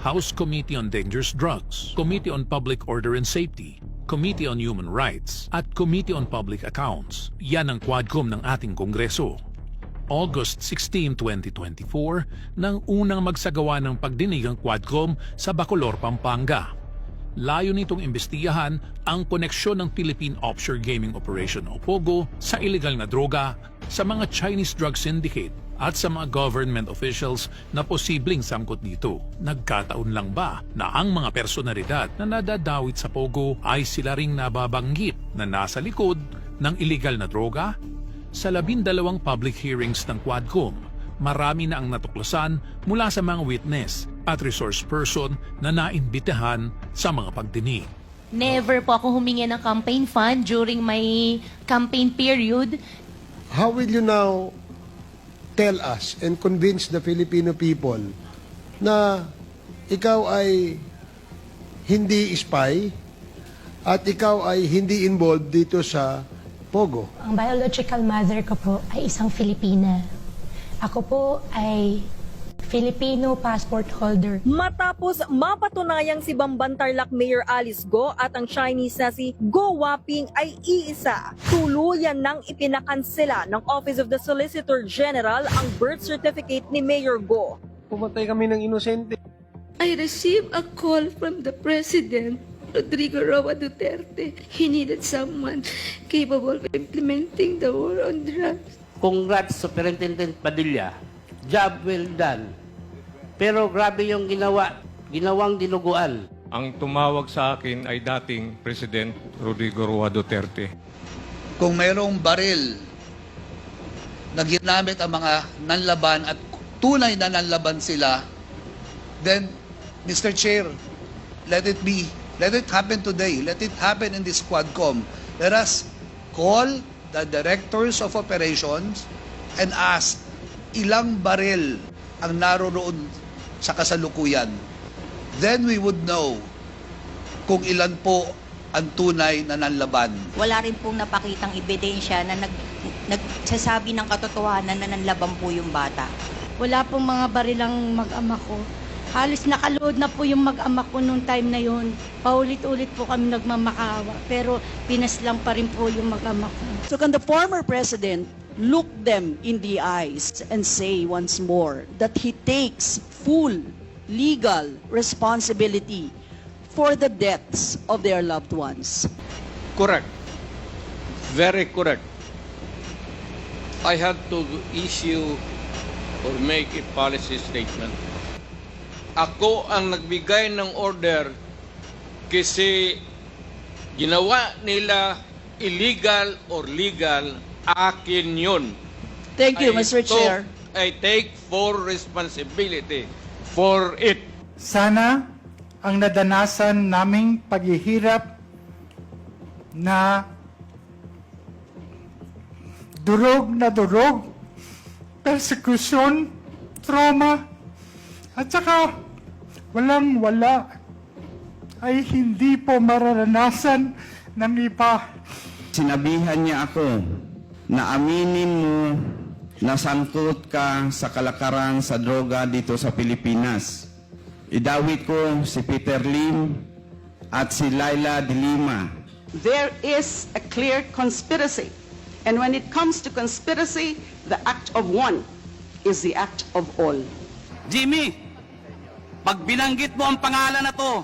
House Committee on Dangerous Drugs, Committee on Public Order and Safety, Committee on Human Rights, at Committee on Public Accounts. Yan ang Quadcom ng ating Kongreso. August 16, 2024, nang unang magsagawa ng pagdinig ang Quadcom sa Bacolor, Pampanga. Layo nitong imbestigahan ang koneksyon ng Philippine Offshore Gaming Operation o POGO sa illegal na droga, sa mga Chinese drug syndicate at sa mga government officials na posibleng sangkot dito. Nagkataon lang ba na ang mga personalidad na nadadawit sa POGO ay sila ring nababanggit na nasa likod ng illegal na droga? Sa 12 public hearings ng Quadcom, marami na ang natuklasan mula sa mga witness at resource person na naimbitahan sa mga pagdinig. Never po ako humingi ng campaign fund during my campaign period. How will you now tell us and convince the Filipino people na ikaw ay hindi spy at ikaw ay hindi involved dito sa POGO? Ang biological mother ko po ay isang Filipina. Ako po ay Filipino passport holder. Matapos mapatunayang si Bamban-Tarlac Mayor Alice Go at ang Chinese na si Go Waping ay iisa, tuluyan nang ipinakansela ng Office of the Solicitor General ang birth certificate ni Mayor Go. Pumatay kami ng inosente. I received a call from the President, Rodrigo Roa Duterte. He needed someone capable of implementing the war on drugs. Congrats, Superintendent Padilla. Job well done. Pero grabe yung ginawang dinuguan. Ang tumawag sa akin ay dating President Rodrigo Roa Duterte. Kung mayroong baril na ginamit ang mga nanlaban at tunay na nanlaban sila, then, Mr. Chair, let it happen today. Let it happen in this Quadcom. Let us call the directors of operations and ask ilang baril ang naroon sa kasalukuyan. Then we would know kung ilan po ang tunay na nanlaban. Wala rin pong napakitang ebidensya na nagsasabi ng katotohanan na nanlaban po yung bata. Wala pong mga barilang mag-ama ko. Halos nakaload na po yung mag-ama ko nung time na yun. Paulit-ulit po kami nagmamakaawa. Pero pinaslang pa rin po yung mag-ama ko. So can the former president look them in the eyes and say once more that he takes full legal responsibility for the deaths of their loved ones? Correct. Very correct. I had to issue or make a policy statement. Ako ang nagbigay ng order kasi ginawa nila illegal or legal, akin yun. Thank you, Mr. Chair. I take full responsibility for it. Sana ang nadanasan naming paghihirap na durog, persecution, trauma, at saka walang-wala ay hindi po mararanasan ng iba. Sinabihan niya ako na aminin mo na sangkot ka sa kalakaran sa droga dito sa Pilipinas. Idawit ko si Peter Lim at si Laila de Lima. There is a clear conspiracy. And when it comes to conspiracy, the act of one is the act of all. Jimmy, pag binanggit mo ang pangalan na to,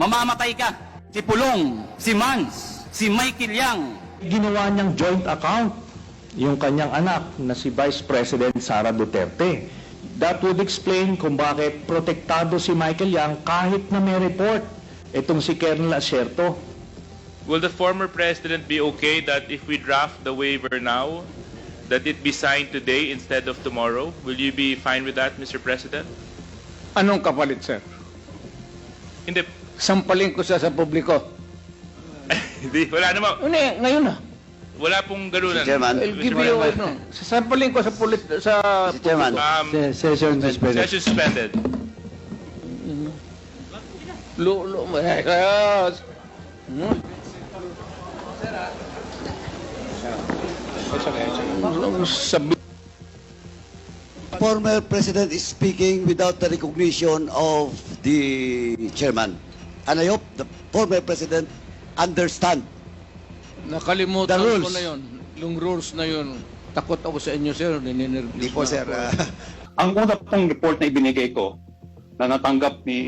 mamamatay ka. Si Pulong, si Mans, si Michael Yang. Ginawa niyang joint account yung kanyang anak na si Vice President Sara Duterte. That would explain kung bakit protektado si Michael Yang kahit na may report itong si Colonel Asierto. Will the former president be okay that if we draft the waiver now, that it be signed today instead of tomorrow? Will you be fine with that, Mr. President? Anong kapalit, sir? Hindi. Sampalin ko sa publiko. Hindi, wala naman. Ngayon na. Wala pong ganunan. Chairman. I'll give you, sampalin ko sa Chairman. Session suspended. Session suspended. Sabi former president is speaking without the recognition of the chairman. And I hope the former president understand Nakalimutan the rules. ko na yun. Yung rules na yun. Takot ako sa inyo, sir. Hindi po, sir. Ang una pong report na ibinigay ko na natanggap ni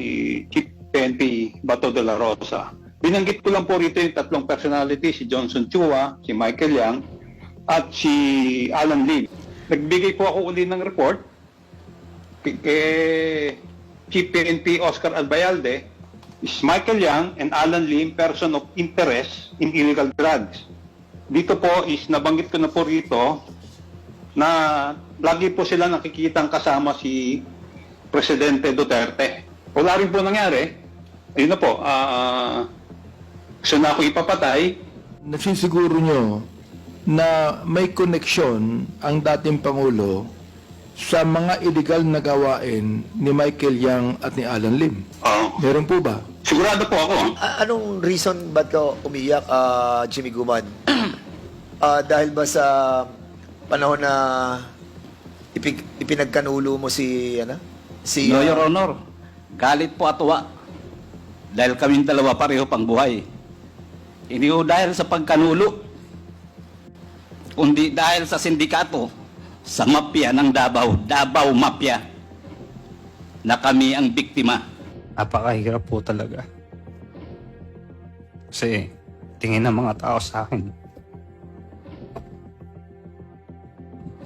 Chief PNP Bato de la Rosa, binanggit ko lang po rito yung tatlong personality, si Johnson Chua, si Michael Yang, at si Alan Lim. Nagbigay po ako uli ng report kay Chief PNP Oscar Albayalde, is Michael Yang and Alan Lim person of interest in illegal drugs. Dito po is nabanggit ko na po rito na lagi po sila nakikitang kasama si Presidente Duterte. Wala rin po nangyari. Ayun na po, gusto na ako ipapatay. Nasisiguro nyo na may koneksyon ang dating Pangulo sa mga illegal na gawain ni Michael Yang at ni Alan Lim. Meron po ba? Sigurado po ako. Anong reason ba't ka umiyak, Jimmy Guman? Dahil ba sa panahon na ipinagkanulo mo si, No, Your Honor. Galit po at tuwa. Dahil kaming dalawa pareho pang buhay. Hindi ko dahil sa pagkanulo, kundi dahil sa sindikato, sa mafia ng Davao Mafia, na kami ang biktima. Napakahirap po talaga. Kasi tingin ng mga tao sa akin,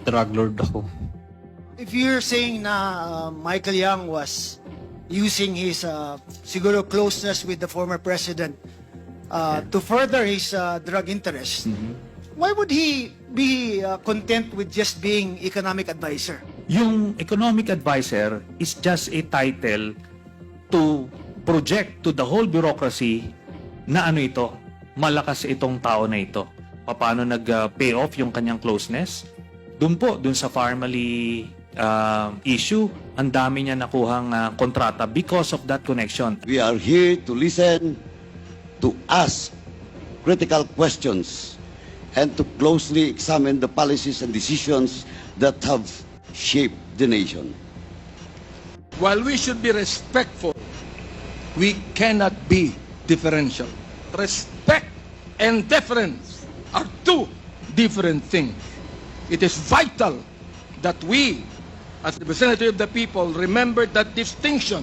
drug lord ako. If you're saying na Michael Yang was using his siguro closeness with the former president to further his drug interest, why would he be content with just being economic advisor? Yung economic advisor is just a title to project to the whole bureaucracy na ano ito, malakas itong tao na ito. Paano nag-pay off yung kanyang closeness? Doon sa family issue, ang dami niya nakuhang kontrata because of that connection. We are here to listen, to ask critical questions, and to closely examine the policies and decisions that have shaped the nation. While we should be respectful, we cannot be differential. Respect and deference are two different things. It is vital that we, as representative of the people, remember that distinction,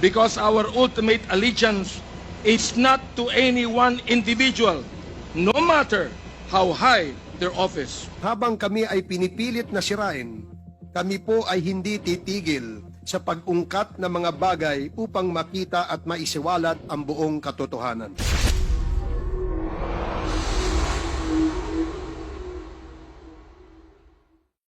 because our ultimate allegiance is not to any one individual, no matter how high their office. Habang kami ay pinipilit na sirain, kami po ay hindi titigil sa pag-ungkat ng mga bagay upang makita at maisiwalat ang buong katotohanan.